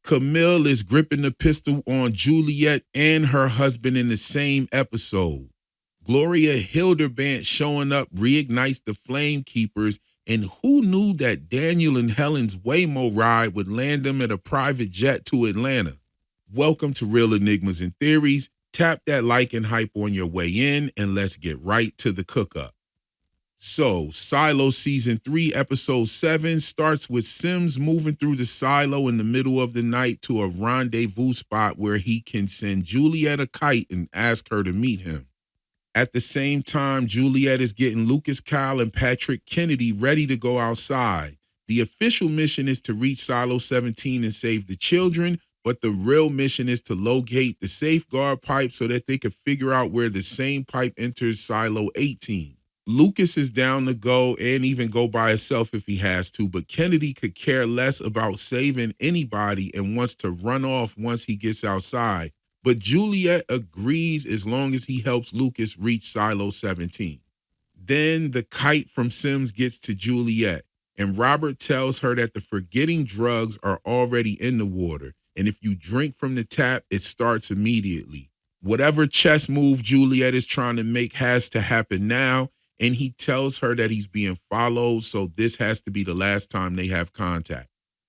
Camille is gripping the pistol on Juliet and her husband in the same episode. Gloria Hildebrand showing up reignites the Flame Keepers, and who knew that Daniel and Helen's Waymo ride would land them at a private jet to Atlanta? Welcome to Real Enigmas and Theories. Tap that like and hype on your way in, and let's get right to the cook-up. So, Silo Season 3, Episode 7 starts with Sims moving through the silo in the middle of the night to a rendezvous spot where he can send Juliet a kite and ask her to meet him. At the same time, Juliet is getting Lucas Kyle and Patrick Kennedy ready to go outside. The official mission is to reach Silo 17 and save the children, but the real mission is to locate the safeguard pipe so that they can figure out where the same pipe enters Silo 18. Lucas is down to go and even go by himself if he has to, but Kennedy could care less about saving anybody and wants to run off once he gets outside. But Juliet agrees as long as he helps Lucas reach Silo 17. Then the kite from Sims gets to Juliet, and Robert tells her that the forgetting drugs are already in the water, and if you drink from the tap, it starts immediately. Whatever chess move Juliet is trying to make has to happen now, and he tells her that he's being followed, so this has to be the last time they have contact.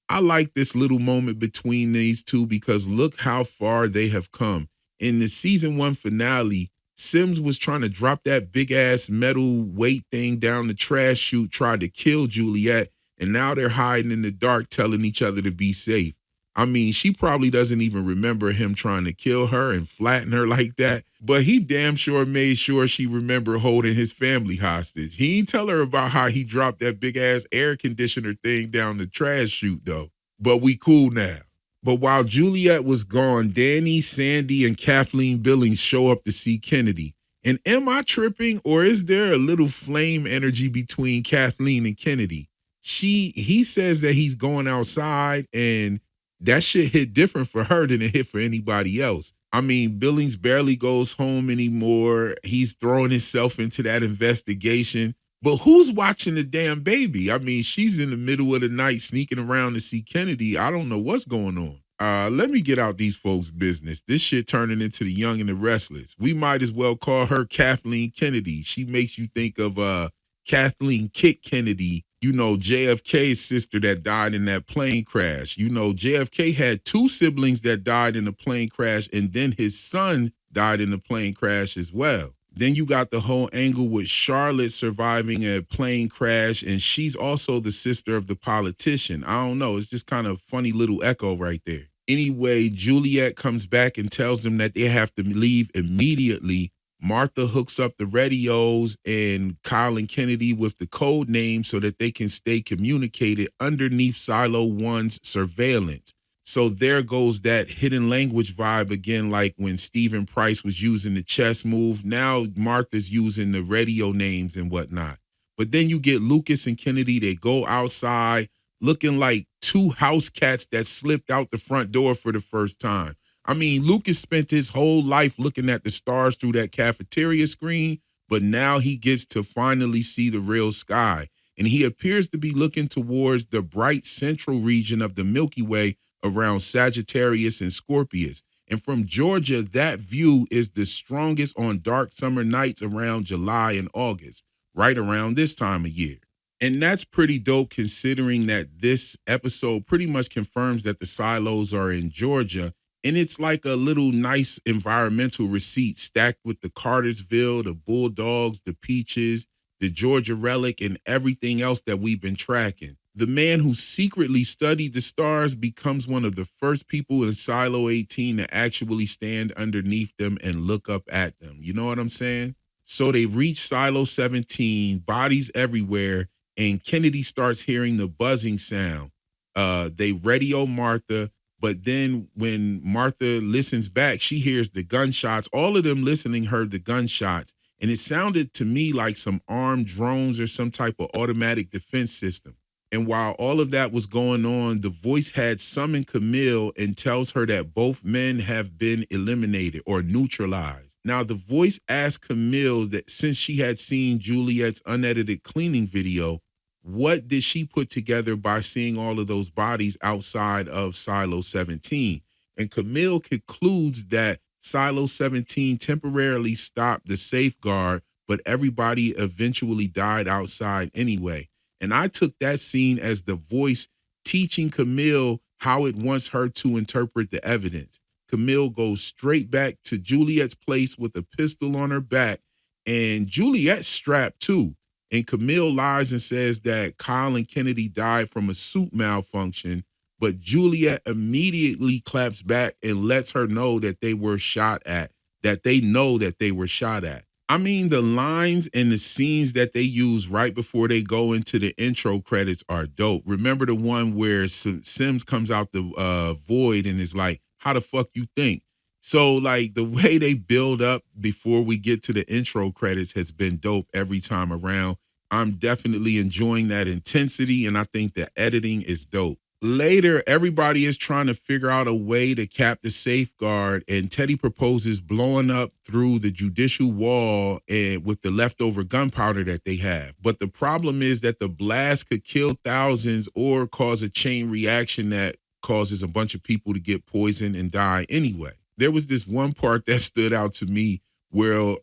I like this little moment between these two because look how far they have come. In the season 1 finale, Sims was trying to drop that big ass metal weight thing down the trash chute, tried to kill Juliet, and now they're hiding in the dark telling each other to be safe. I mean, she probably doesn't even remember him trying to kill her and flatten her like that, but he damn sure made sure she remembered holding his family hostage. He ain't tell her about how he dropped that big ass air conditioner thing down the trash chute though. But we cool now. But while Juliet was gone, Danny, Sandy, and Kathleen Billings show up to see Kennedy. And am I tripping, or is there a little flame energy between Kathleen and Kennedy? He says that he's going outside, and that shit hit different for her than it hit for anybody else. I mean, Billings barely goes home anymore. He's throwing himself into that investigation. But who's watching the damn baby? I mean, she's in the middle of the night sneaking around to see Kennedy. I don't know what's going on. Let me get out these folks' business. This shit turning into the Young and the Restless. We might as well call her Kathleen Kennedy. She makes you think of Kathleen Kit Kennedy, you know, JFK's sister that died in that plane crash. You know, JFK had 2 siblings that died in the plane crash, and then his son died in the plane crash as well. Then you got the whole angle with Charlotte surviving a plane crash, and she's also the sister of the politician. I don't know. It's just kind of funny little echo right there. Anyway, Juliet comes back and tells them that they have to leave immediately. Martha hooks up the radios and Kyle and Kennedy with the code name so that they can stay communicated underneath Silo 1's surveillance. So there goes that hidden language vibe again, like when Stephen Price was using the chess move. Now Martha's using the radio names and whatnot. But then you get Lucas and Kennedy. They go outside looking like 2 house cats that slipped out the front door for the first time. I mean, Lucas spent his whole life looking at the stars through that cafeteria screen, but now he gets to finally see the real sky. And he appears to be looking towards the bright central region of the Milky Way around Sagittarius and Scorpius. And from Georgia, that view is the strongest on dark summer nights around July and August, right around this time of year. And that's pretty dope considering that this episode pretty much confirms that the silos are in Georgia. And it's like a little nice environmental receipt stacked with the Cartersville, the Bulldogs, the Peaches, the Georgia Relic, and everything else that we've been tracking. The man who secretly studied the stars becomes one of the first people in Silo 18 to actually stand underneath them and look up at them. You know what I'm saying? So they reach Silo 17, bodies everywhere, and Kennedy starts hearing the buzzing sound. They radio Martha, but then when Martha listens back, she hears the gunshots. All of them listening heard the gunshots, and it sounded to me like some armed drones or some type of automatic defense system. And while all of that was going on, the voice had summoned Camille and tells her that both men have been eliminated or neutralized. Now, the voice asked Camille that since she had seen Juliet's unedited cleaning video, What did she put together by seeing all of those bodies outside of Silo 17? And Camille concludes that Silo 17 temporarily stopped the safeguard, but everybody eventually died outside anyway. And I took that scene as the voice teaching Camille how it wants her to interpret the evidence. Camille goes straight back to Juliet's place with a pistol on her back, and Juliet's strapped too. And Camille lies and says that Kyle and Kennedy died from a suit malfunction, but Juliet immediately claps back and lets her know that they were shot at, that they know that they were shot at. I mean, the lines and the scenes that they use right before they go into the intro credits are dope. Remember the one where Sims comes out the void and is like, how the fuck you think? So like the way they build up before we get to the intro credits has been dope every time around. I'm definitely enjoying that intensity, and I think the editing is dope. Later, everybody is trying to figure out a way to cap the safeguard, and Teddy proposes blowing up through the judicial wall and with the leftover gunpowder that they have. But the problem is that the blast could kill thousands or cause a chain reaction that causes a bunch of people to get poisoned and die anyway. There was this one part that stood out to me where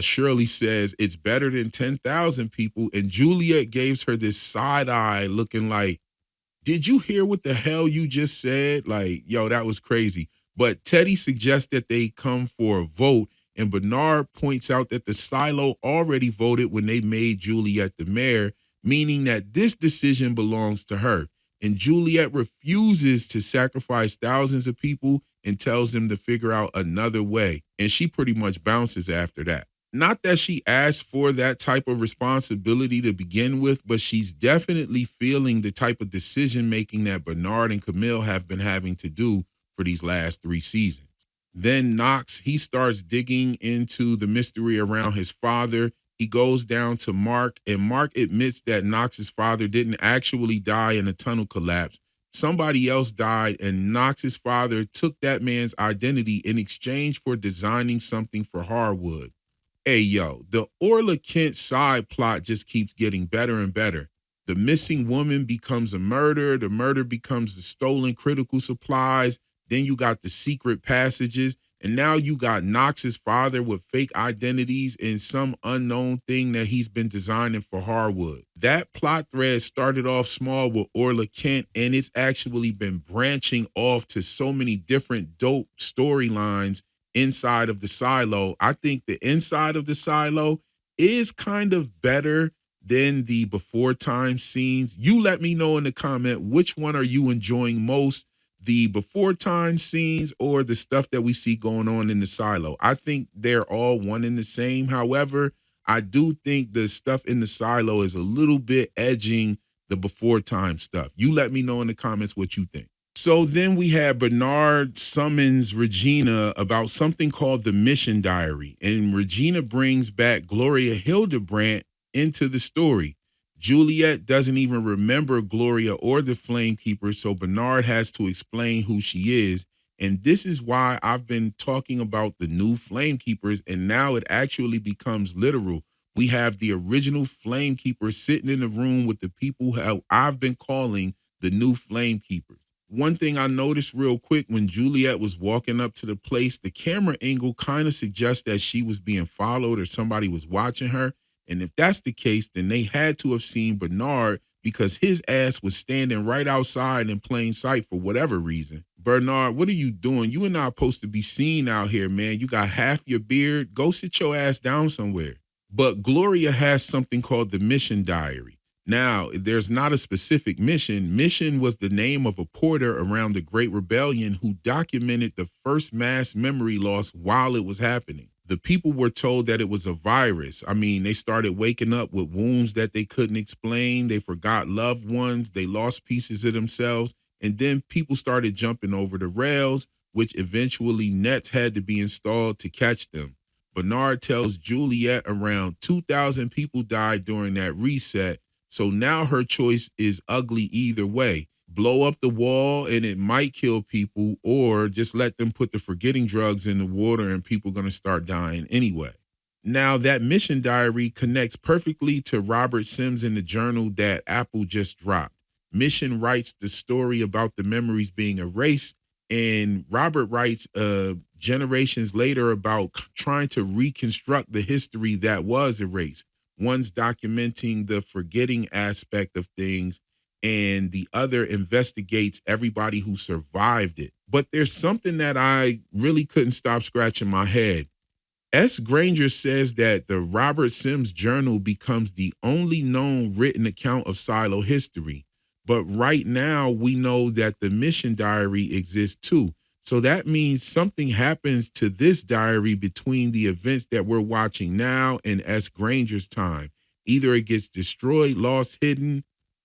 Shirley says it's better than 10,000 people, and Juliet gives her this side eye looking like, did you hear what the hell you just said? Like, yo, that was crazy. But Teddy suggests that they come for a vote, and Bernard points out that the silo already voted when they made Juliet the mayor, meaning that this decision belongs to her. And Juliet refuses to sacrifice thousands of people and tells them to figure out another way. And she pretty much bounces after that. Not that she asked for that type of responsibility to begin with, but she's definitely feeling the type of decision making that Bernard and Camille have been having to do for these last 3 seasons. Then Knox, he starts digging into the mystery around his father. He goes down to Mark, and Mark admits that Knox's father didn't actually die in a tunnel collapse. Somebody else died, and Knox's father took that man's identity in exchange for designing something for Harwood. Hey, yo, the Orla Kent side plot just keeps getting better and better. The missing woman becomes a murder. The murder becomes the stolen critical supplies. Then you got the secret passages. And now you got Knox's father with fake identities and some unknown thing that he's been designing for Harwood. That plot thread started off small with Orla Kent, and it's actually been branching off to so many different dope storylines inside of the silo. I think the inside of the silo is kind of better than the before time scenes. You let me know in the comment, which one are you enjoying most? The before time scenes or the stuff that we see going on in the silo? I think they're all one and the same. However, I do think the stuff in the silo is a little bit edging the before time stuff. You let me know in the comments what you think. So then we have Bernard summons Regina about something called the Mission Diary, and Regina brings back Gloria Hildebrandt into the story. Juliet doesn't even remember Gloria or the Flamekeeper, so Bernard has to explain who she is. And this is why I've been talking about the new Flamekeepers, and now it actually becomes literal. We have the original Flamekeeper sitting in the room with the people who I've been calling the new Flamekeepers. One thing I noticed real quick, when Juliet was walking up to the place, the camera angle kind of suggests that she was being followed or somebody was watching her. And if that's the case, then they had to have seen Bernard, because his ass was standing right outside in plain sight for whatever reason. Bernard, what are you doing? You are not supposed to be seen out here, man. You got half your beard. Go sit your ass down somewhere. But Gloria has something called the Mission Diary. Now, there's not a specific mission. Mission was the name of a porter around the Great Rebellion who documented the first mass memory loss while it was happening. The people were told that it was a virus. I mean, they started waking up with wounds that they couldn't explain. They forgot loved ones. They lost pieces of themselves. And then people started jumping over the rails, which eventually nets had to be installed to catch them. Bernard tells Juliet around 2,000 people died during that reset. So now her choice is ugly either way. Blow up the wall and it might kill people, or just let them put the forgetting drugs in the water and people are going to start dying anyway. Now, that mission diary connects perfectly to Robert Sims in the journal that Apple just dropped. Mission writes the story about the memories being erased, and Robert writes generations later about trying to reconstruct the history that was erased. One's documenting the forgetting aspect of things, and the other investigates everybody who survived it. But there's something that I really couldn't stop scratching my head. S. Granger says that the Robert Sims journal becomes the only known written account of Silo history. But right now, we know that the mission diary exists too. So that means something happens to this diary between the events that we're watching now and S. Granger's time. Either it gets destroyed, lost, hidden,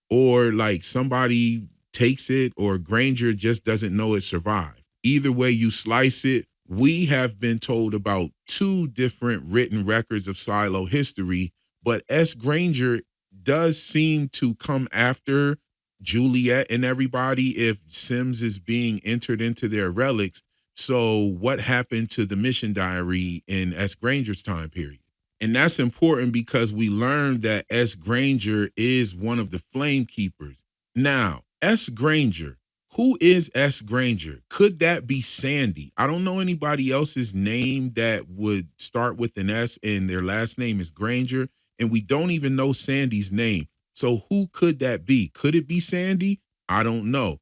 or like somebody takes it, or Granger just doesn't know it survived. Either way you slice it, we have been told about two different written records of Silo history, but S. Granger does seem to come after Juliet and everybody if Sims is being entered into their relics. So what happened to the mission diary in S. Granger's time period? And that's important because we learned that S. Granger is one of the flame keepers. Now, S. Granger, who is S. Granger? Could that be Sandy? I don't know anybody else's name that would start with an S and their last name is Granger. And we don't even know Sandy's name. So who could that be? Could it be Sandy? I don't know.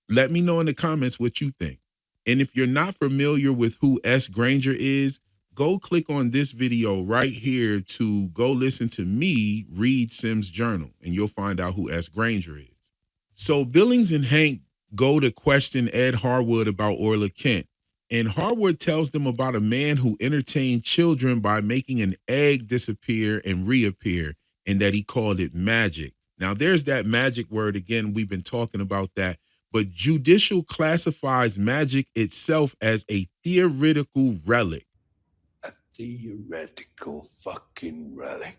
Let me know in the comments what you think. And if you're not familiar with who S. Granger is, go click on this video right here to go listen to me read Sims' journal, and you'll find out who S. Granger is. So Billings and Hank go to question Ed Harwood about Orla Kent, and Harwood tells them about a man who entertained children by making an egg disappear and reappear, and that he called it magic. Now, there's that magic word again. We've been talking about that. But Judicial classifies magic itself as a theoretical relic. A theoretical fucking relic.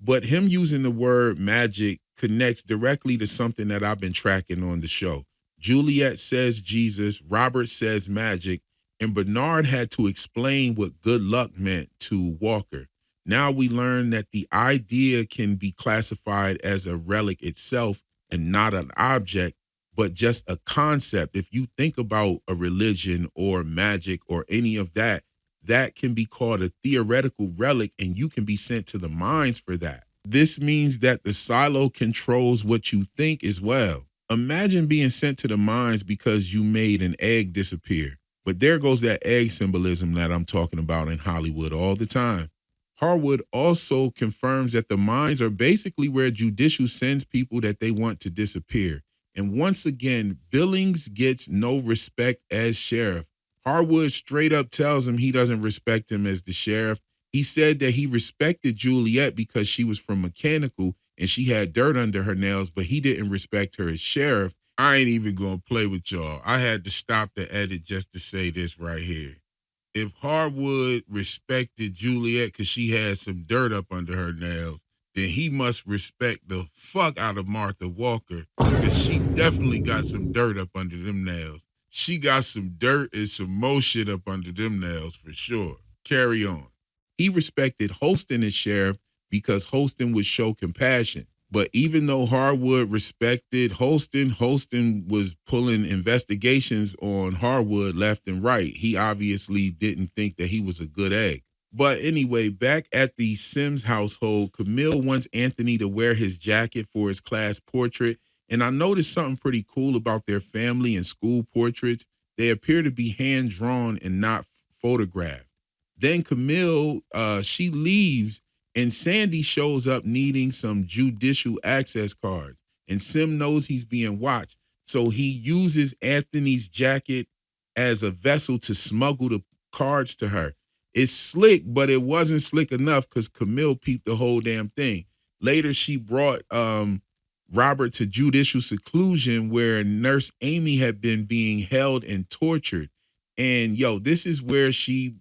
But him using the word magic connects directly to something that I've been tracking on the show. Juliet says Jesus, Robert says magic, and Bernard had to explain what good luck meant to Walker. Now we learn that the idea can be classified as a relic itself and not an object, but just a concept. If you think about a religion or magic or any of that, that can be called a theoretical relic, and you can be sent to the mines for that. This means that the silo controls what you think as well. Imagine being sent to the mines because you made an egg disappear. But there goes that egg symbolism that I'm talking about in Hollywood all the time. Harwood also confirms that the mines are basically where Judicial sends people that they want to disappear. And once again, Billings gets no respect as sheriff. Harwood straight up tells him he doesn't respect him as the sheriff. He said that he respected Juliet because she was from mechanical and she had dirt under her nails, but he didn't respect her as sheriff. I ain't even gonna play with y'all. I had to stop the edit just to say this right here. If Harwood respected Juliet because she had some dirt up under her nails, then he must respect the fuck out of Martha Walker because she definitely got some dirt up under them nails. She got some dirt and some more shit up under them nails for sure. Carry on. He respected Holston as sheriff because Holston would show compassion. But even though Harwood respected Holston, Holston was pulling investigations on Harwood left and right. He obviously didn't think that he was a good egg. But anyway, back at the Sims household, Camille wants Anthony to wear his jacket for his class portrait. And I noticed something pretty cool about their family and school portraits. They appear to be hand-drawn and not photographed. Then Camille, she leaves, and Sandy shows up needing some judicial access cards. And Sim knows he's being watched. So he uses Anthony's jacket as a vessel to smuggle the cards to her. It's slick, but it wasn't slick enough because Camille peeped the whole damn thing. Later, she brought Robert to judicial seclusion where Nurse Amy had been being held and tortured. And yo, this is where she,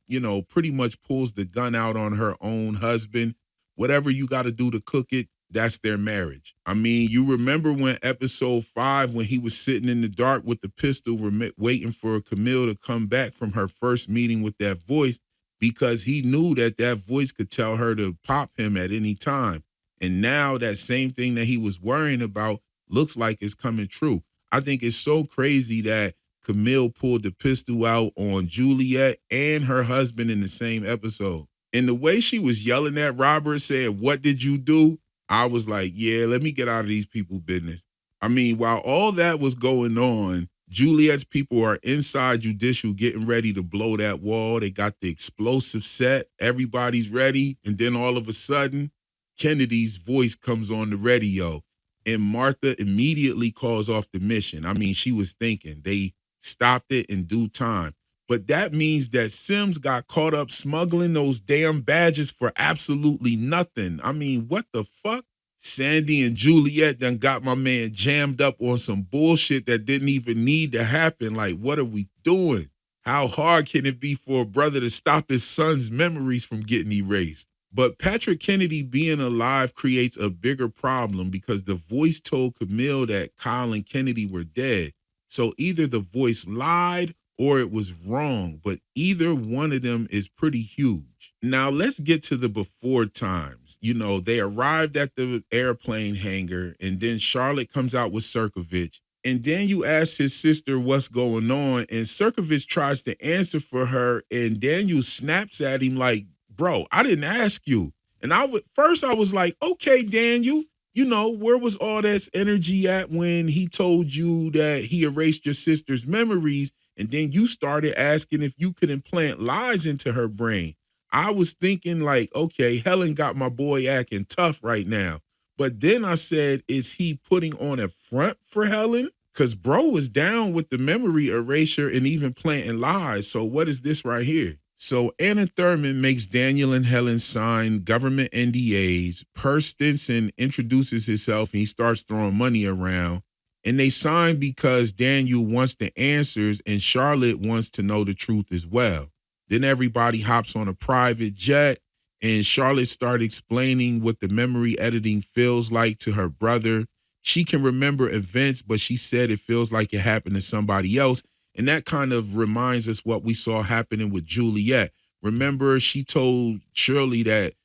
pretty much pulls the gun out on her own husband. Whatever you got to do to cook it, that's their marriage. I mean, you remember when episode 5, when he was sitting in the dark with the pistol, waiting for Camille to come back from her first meeting with that voice, because he knew that that voice could tell her to pop him at any time. And now that same thing that he was worrying about looks like it's coming true. I think it's so crazy that Camille pulled the pistol out on Juliet and her husband in the same episode. And the way she was yelling at Robert, saying, "What did you do?" I was like, yeah, let me get out of these people's business. I mean, while all that was going on, Juliet's people are inside Judicial getting ready to blow that wall. They got the explosive set. Everybody's ready. And then all of a sudden, Kennedy's voice comes on the radio. And Martha immediately calls off the mission. I mean, she was thinking. They stopped it in due time. But that means that Sims got caught up smuggling those damn badges for absolutely nothing. I mean, what the fuck? Sandy and Juliet done got my man jammed up on some bullshit that didn't even need to happen. Like, what are we doing? How hard can it be for a brother to stop his son's memories from getting erased? But Patrick Kennedy being alive creates a bigger problem because the voice told Camille that Kyle and Kennedy were dead. So either the voice lied or it was wrong, but either one of them is pretty huge. Now let's get to the before times. You know, they arrived at the airplane hangar, and then Charlotte comes out with Serkovich, and then you ask his sister what's going on, and Serkovich tries to answer for her, and Daniel snaps at him like, bro, I didn't ask you. And I was like, okay, Daniel, you know, where was all that energy at when he told you that he erased your sister's memories? And then you started asking if you could implant lies into her brain. I was thinking like, okay, Helen got my boy acting tough right now. But then I said, is he putting on a front for Helen? Because bro was down with the memory erasure and even planting lies. So what is this right here? So Anna Thurman makes Daniel and Helen sign government NDAs. Per Stinson introduces himself and he starts throwing money around. And they sign because Daniel wants the answers and Charlotte wants to know the truth as well. Then everybody hops on a private jet and Charlotte started explaining what the memory editing feels like to her brother. She can remember events, but she said it feels like it happened to somebody else. And that kind of reminds us what we saw happening with Juliet. Remember, she told Shirley that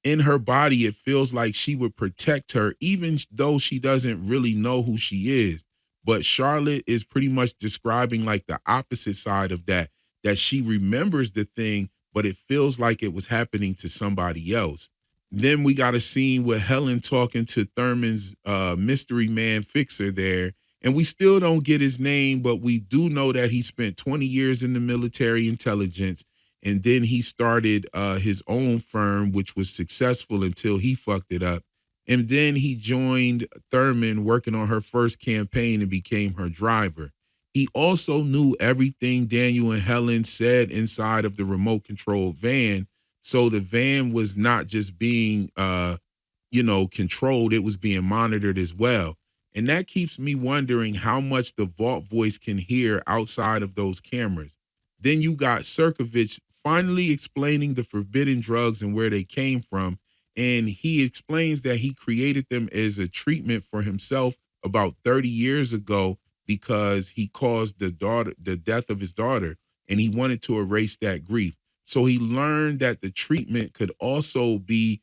in her body, it feels like she would protect her, even though she doesn't really know who she is. But Charlotte is pretty much describing like the opposite side of that, that she remembers the thing, but it feels like it was happening to somebody else. Then we got a scene with Helen talking to Thurman's mystery man fixer there. And we still don't get his name, but we do know that he spent 20 years in the military intelligence. And then he started his own firm, which was successful until he fucked it up. And then he joined Thurman working on her first campaign and became her driver. He also knew everything Daniel and Helen said inside of the remote control van. So the van was not just being, controlled. It was being monitored as well. And that keeps me wondering how much the vault voice can hear outside of those cameras. Then you got Serkovich finally explaining the forbidden drugs and where they came from. And he explains that he created them as a treatment for himself about 30 years ago because he caused the death of his daughter, and he wanted to erase that grief. So he learned that the treatment could also be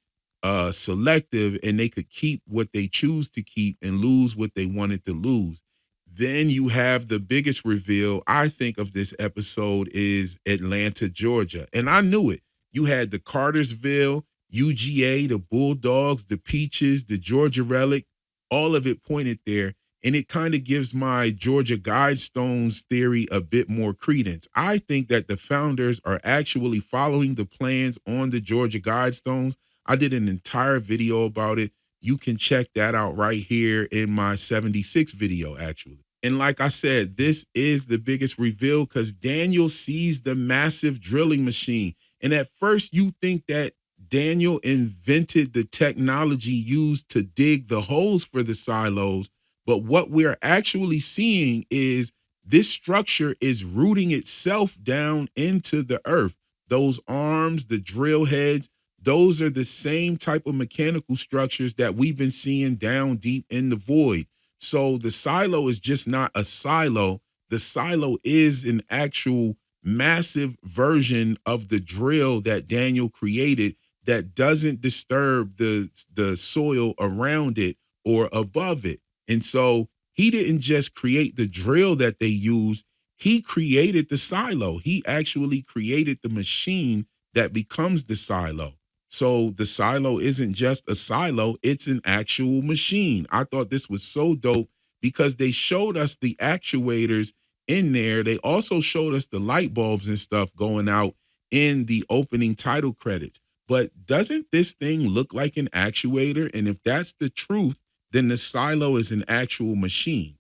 selective, and they could keep what they choose to keep and lose what they wanted to lose. Then you have the biggest reveal, I think, of this episode is Atlanta, Georgia. And I knew it. You had the Cartersville, UGA, the Bulldogs, the Peaches, the Georgia Relic, all of it pointed there. And it kind of gives my Georgia Guidestones theory a bit more credence. I think that the founders are actually following the plans on the Georgia Guidestones. I did an entire video about it. You can check that out right here in my 76 video, actually. And like I said, this is the biggest reveal because Daniel sees the massive drilling machine. And at first you think that Daniel invented the technology used to dig the holes for the silos. But what we're actually seeing is this structure is rooting itself down into the earth. Those arms, the drill heads, Those are the same type of mechanical structures that we've been seeing down deep in the void. So the silo is just not a silo. The silo is an actual massive version of the drill that Daniel created that doesn't disturb the soil around it or above it. And so he didn't just create the drill that they use, he created the silo. He actually created the machine that becomes the silo. So the silo isn't just a silo, it's an actual machine. I thought this was so dope because they showed us the actuators in there. They also showed us the light bulbs and stuff going out in the opening title credits. But doesn't this thing look like an actuator? And if that's the truth, then the silo is an actual machine.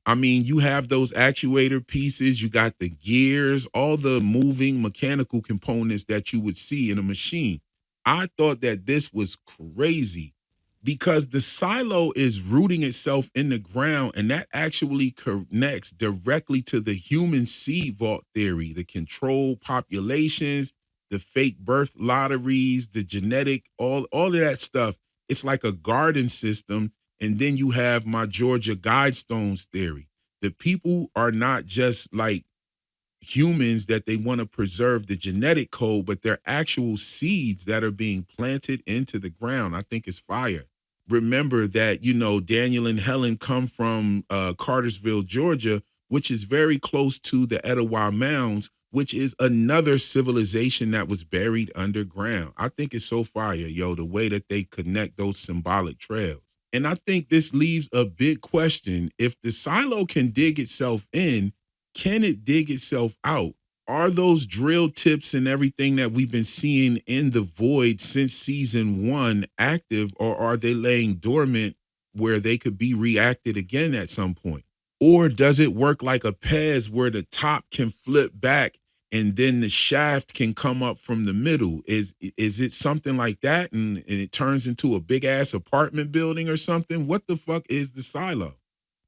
I mean, you have those actuator pieces, you got the gears, all the moving mechanical components that you would see in a machine. I thought that this was crazy because the silo is rooting itself in the ground, and that actually connects directly to the human seed vault theory, the controlled populations, the fake birth lotteries, the genetic, all of that stuff. It's like a garden system. And then you have my Georgia Guidestones theory. The people are not just like humans that they want to preserve the genetic code, but they're actual seeds that are being planted into the ground. I think it's fire. Remember that, Daniel and Helen come from Cartersville, Georgia, which is very close to the Etowah Mounds, which is another civilization that was buried underground. I think it's so fire, the way that they connect those symbolic trails. And I think this leaves a big question. If the silo can dig itself in, can it dig itself out? Are those drill tips and everything that we've been seeing in the void since season 1 active, or are they laying dormant where they could be reacted again at some point? Or does it work like a Pez where the top can flip back and then the shaft can come up from the middle? Is it something like that and it turns into a big ass apartment building or something? What the fuck is the silo?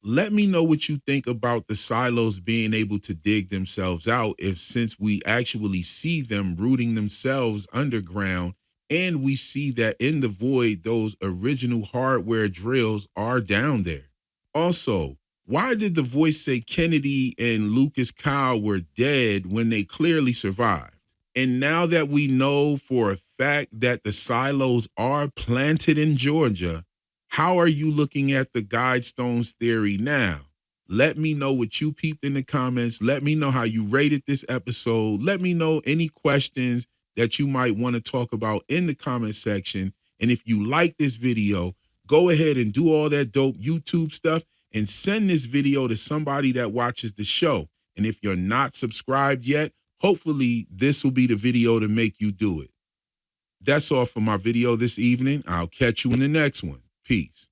Let me know what you think about the silos being able to dig themselves out, if since we actually see them rooting themselves underground, and we see that in the void, those original hardware drills are down there. Also, why did the voice say Kennedy and Lucas Kyle were dead when they clearly survived? And now that we know for a fact that the silos are planted in Georgia, how are you looking at the Guidestones theory now? Let me know what you peeped in the comments. Let me know how you rated this episode. Let me know any questions that you might want to talk about in the comment section. And if you like this video, go ahead and do all that dope YouTube stuff and send this video to somebody that watches the show. And if you're not subscribed yet, hopefully this will be the video to make you do it. That's all for my video this evening. I'll catch you in the next one. Peace.